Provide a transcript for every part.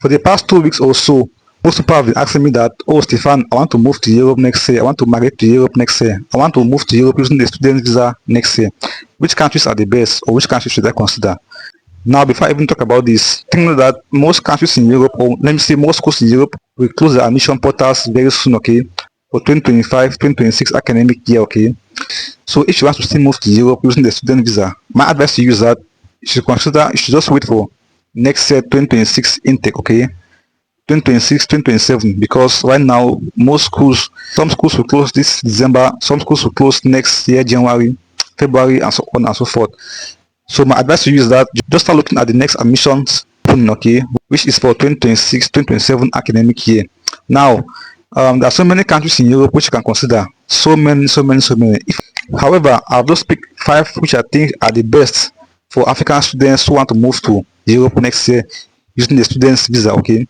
For the past 2 weeks or so, most people have been asking me that, oh, Stefan, I want to move to Europe next year. I want to migrate to Europe next year. I want to move to Europe using the student visa next year. Which countries are the best, or which countries should I consider? Now, before I even talk about this, think that most countries in Europe, or let me say most schools in Europe, will close their admission portals very soon, okay, for 2025-2026 academic year, okay. So if you want to still move to Europe using the student visa, my advice to you is that you should just wait for next year 2026 intake, okay, 2026 2027, because right now some schools will close this December, some schools will close next year January, February, and so on and so forth. So my advice to you is that just start looking at the next admissions opening, okay, which is for 2026-2027 academic year. Now, there are so many countries in Europe which you can consider. So many. However, I've just picked 5 which I think are the best for African students who want to move to Europe next year using the student's visa, okay.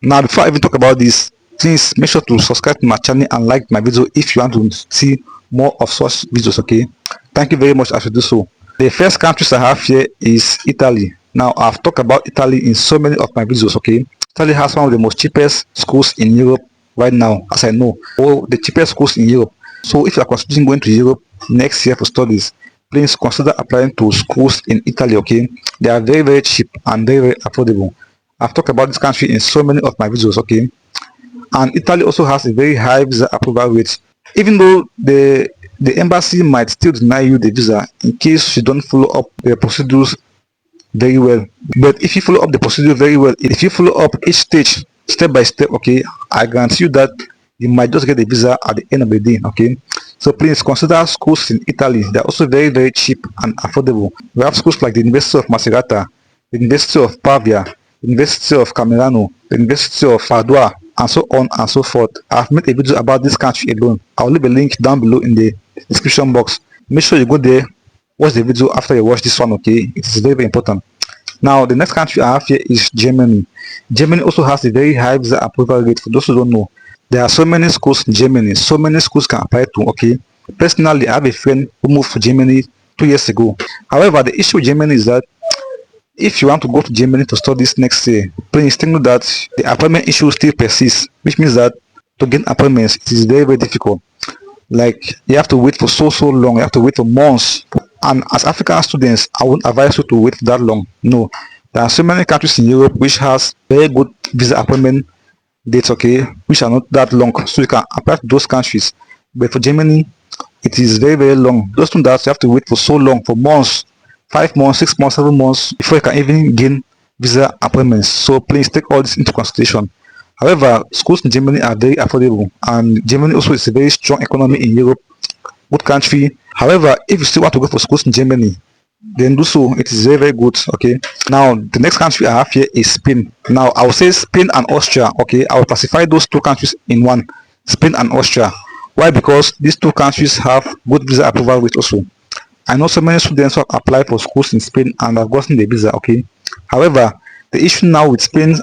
Now, before I even talk about this, please make sure to subscribe to my channel and like my video if you want to see more of such videos, okay. Thank you very much as you do so. The first countries I have here is Italy. Now, I've talked about Italy in so many of my videos, okay. Italy has one of the most cheapest schools in Europe right now, as I know, or the cheapest schools in Europe. So if you are considering going to Europe next year for studies, please consider applying to schools in Italy, okay. They are very, very cheap and very, very affordable. I've talked about this country in so many of my videos, okay. And Italy also has a very high visa approval rate, even though the embassy might still deny you the visa in case you don't follow up the procedures very well. But if you follow up the procedure very well, if you follow up each stage step by step, okay, I guarantee you that you might just get the visa at the end of the day, okay. So please consider schools in Italy. They're also very, very cheap and affordable. We have schools like the University of Macerata, the University of Pavia, the University of Camerano, the University of Padua, and so on and so forth. I've made a video about this country alone. I'll leave a link down below in the description box. Make sure you go there, watch the video after you watch this one, okay. It is very, very important. Now, the next country I have here is Germany. Germany also has a very high visa approval rate. For those who don't know, there are so many schools in Germany, so many schools can apply to, okay. Personally, I have a friend who moved to Germany 2 years ago. However, the issue with Germany is that if you want to go to Germany to study this next year, please take note that the appointment issue still persists, which means that to gain appointments, it is very, very difficult. Like, you have to wait for so long, you have to wait for months. And as African students, I won't advise you to wait that long. No, there are so many countries in Europe which has very good visa appointment dates, okay, which are not that long, so you can apply to those countries. But for Germany, it is very, very long. Just know that you have to wait for so long, for months, 5 months, 6 months, 7 months before you can even gain visa appointments. So please take all this into consideration. However, schools in Germany are very affordable, and Germany also is a very strong economy in Europe, good country. However, if you still want to go for schools in Germany, then do so. It is very, very good, okay. Now, the next country I have here is Spain. Now, I will say Spain and Austria, okay. I will classify those 2 countries in one, Spain and Austria. Why? Because these 2 countries have good visa approval rate also. I know so many students who have applied for schools in Spain and have gotten the visa, okay. However, the issue now with Spain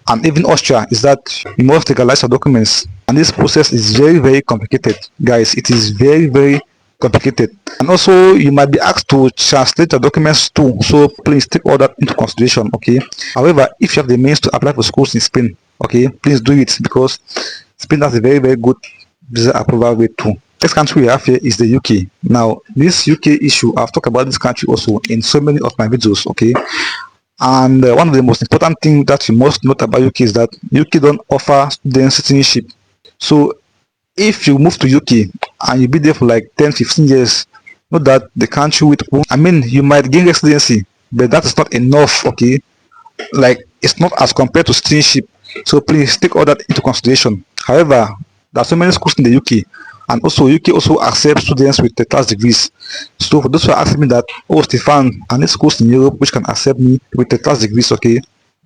and even Austria is that you must legalize your documents, and this process is very, very complicated, guys. It is very, very complicated, and also you might be asked to translate your documents too, so please take all that into consideration, okay. However, if you have the means to apply for schools in Spain, okay, please do it, because Spain has a very, very good visa approval rate too. Next country we have here is the UK. Now, this UK issue, I've talked about this country also in so many of my videos, okay. And one of the most important things that you must note about UK is that UK don't offer student citizenship. So if you move to UK and you be there for like 10-15 years, know that the country with whom, I mean, you might gain residency, but that is not enough, okay. Like, it's not as compared to citizenship. So please take all that into consideration. However, there are so many schools in the UK, and also UK also accepts students with class degrees. So for those who are asking me that, oh Stefan, I need schools in Europe which can accept me with class degrees, okay,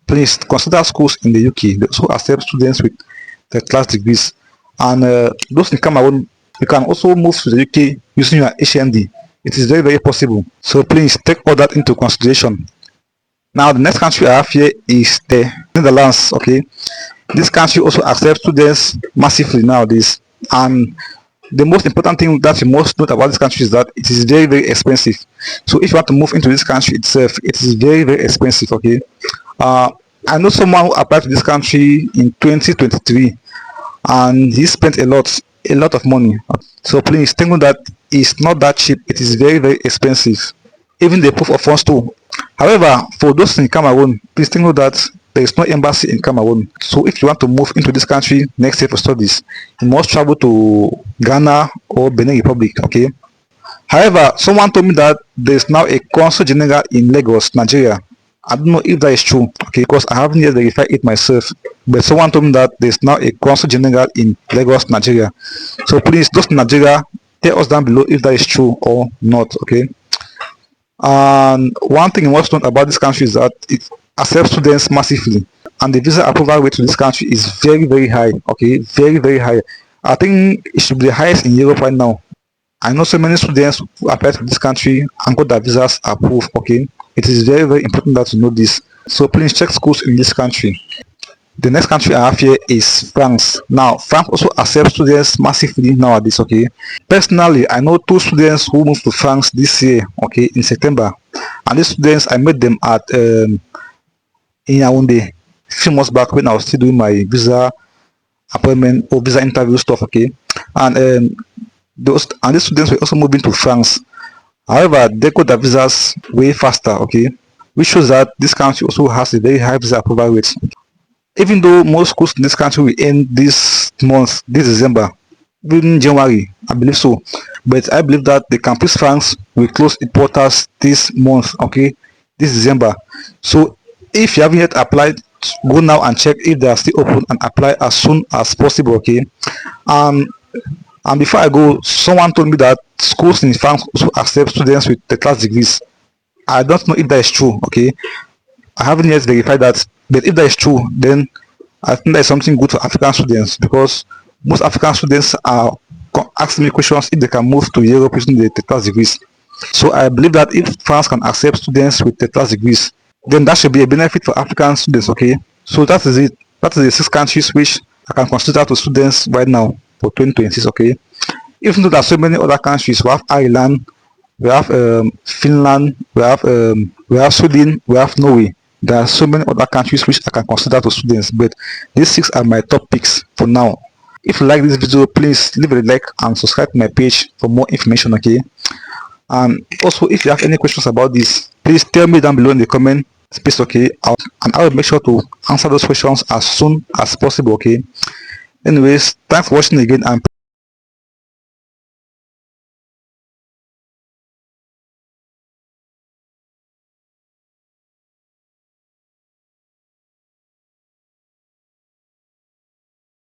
please consider schools in the UK. They also accept students with class degrees. And those in Cameroon, you can also move to the UK using your HND. It is very, very possible. So please take all that into consideration. Now, the next country I have here is the Netherlands, okay. This country also accepts students massively nowadays, and the most important thing that you must note about this country is that it is very, very expensive. So if you want to move into this country itself, it is very, very expensive, okay. I know someone who applied to this country in 2023 and he spent a lot of money. So please think that it's not that cheap, it is very, very expensive. Even the proof of funds too. However, for those in Cameroon, please think that there is no embassy in Cameroon. So if you want to move into this country next year for studies, you must travel to Ghana or Benin Republic, okay? However, someone told me that there is now a consul general in Lagos, Nigeria. I don't know if that is true, okay, because I haven't yet verified it myself. But someone told me that there is now a consul general in Lagos, Nigeria. So please, those in Nigeria, tell us down below if that is true or not, okay? And one thing you must know about this country is that it accepts students massively, and the visa approval rate to this country is very, very high, okay, very, very high. I think it should be the highest in Europe right now. I know so many students who apply to this country and got their visas approved, okay? It is very, very important that you know this. So please check schools in this country. The next country I have here is France. Now, France also accepts students massively nowadays, okay? Personally, I know two students who moved to France this year, okay, in September. And these students, I met them at in Yaoundé a few months back when I was still doing my visa appointment or visa interview stuff, okay? And these students were also moving to France. However, they got their visas way faster, okay? Which shows that this country also has a very high visa approval rate. Even though most schools in this country will end this month, this December, even January, I believe so. But I believe that the campus France will close its portals this month, okay, this December. So if you haven't yet applied, go now and check if they are still open and apply as soon as possible, okay? And before I go, someone told me that schools in France also accept students with the class degrees. I don't know if that is true, okay? I haven't yet verified that, but if that is true, then I think that is something good for African students, because most African students are asking me questions if they can move to Europe using the class degrees. So I believe that if France can accept students with the class degrees, then that should be a benefit for African students, okay? So that is it. That is the 6 countries which I can consider to students right now for 2026, okay? Even though there are so many other countries, we have Ireland, we have Finland, we have Sweden, we have Norway. There are so many other countries which I can consider to students, but these 6 are my top picks for now. If you like this video, please leave a like and subscribe to my page for more information, okay? And also, if you have any questions about this, please tell me down below in the comment space, okay? And I will make sure to answer those questions as soon as possible, okay? Anyways, thanks for watching again, and